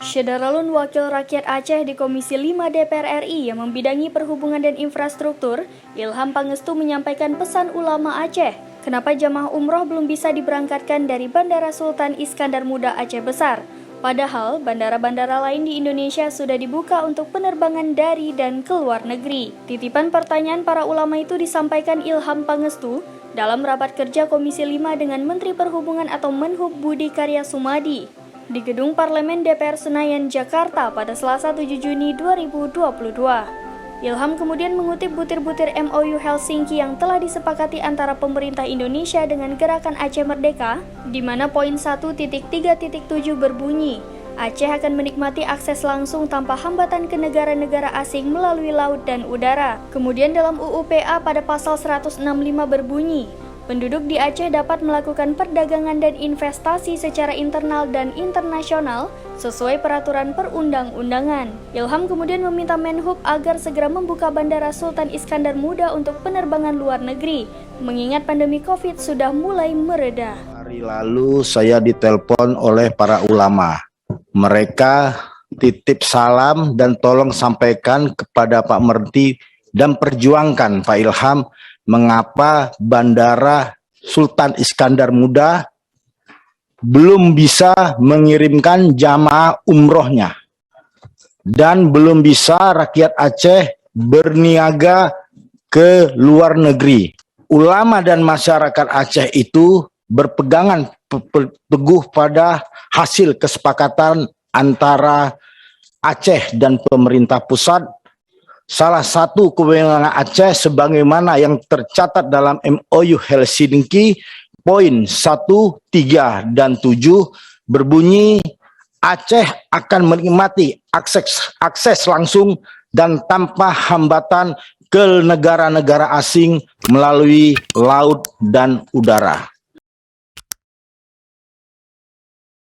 Syederalun Wakil Rakyat Aceh di Komisi 5 DPR RI yang membidangi perhubungan dan infrastruktur, Ilham Pangestu menyampaikan pesan ulama Aceh. Kenapa jamaah umroh belum bisa diberangkatkan dari Bandara Sultan Iskandar Muda Aceh Besar? Padahal bandara-bandara lain di Indonesia sudah dibuka untuk penerbangan dari dan ke luar negeri. Titipan pertanyaan para ulama itu disampaikan Ilham Pangestu dalam rapat kerja Komisi 5 dengan Menteri Perhubungan atau Menhub Budi Karya Sumadi di Gedung Parlemen DPR Senayan, Jakarta pada Selasa 7 Juni 2022. Ilham kemudian mengutip butir-butir MOU Helsinki yang telah disepakati antara pemerintah Indonesia dengan Gerakan Aceh Merdeka, di mana poin 1.3.7 berbunyi, Aceh akan menikmati akses langsung tanpa hambatan ke negara-negara asing melalui laut dan udara. Kemudian dalam UU-PA pada pasal 165 berbunyi, penduduk di Aceh dapat melakukan perdagangan dan investasi secara internal dan internasional sesuai peraturan perundang-undangan. Ilham kemudian meminta Menhub agar segera membuka Bandara Sultan Iskandar Muda untuk penerbangan luar negeri, mengingat pandemi COVID sudah mulai mereda. Hari lalu saya ditelepon oleh para ulama. Mereka titip salam dan tolong sampaikan kepada Pak Menteri dan perjuangkan Pak Ilham mengapa Bandara Sultan Iskandar Muda belum bisa mengirimkan jamaah umrohnya dan belum bisa rakyat Aceh berniaga ke luar negeri. Ulama dan masyarakat Aceh itu berpegangan teguh pada hasil kesepakatan antara Aceh dan pemerintah pusat. Salah satu kewenangan Aceh sebagaimana yang tercatat dalam MOU Helsinki poin 1, 3, dan 7 berbunyi Aceh akan menikmati akses langsung dan tanpa hambatan ke negara-negara asing melalui laut dan udara.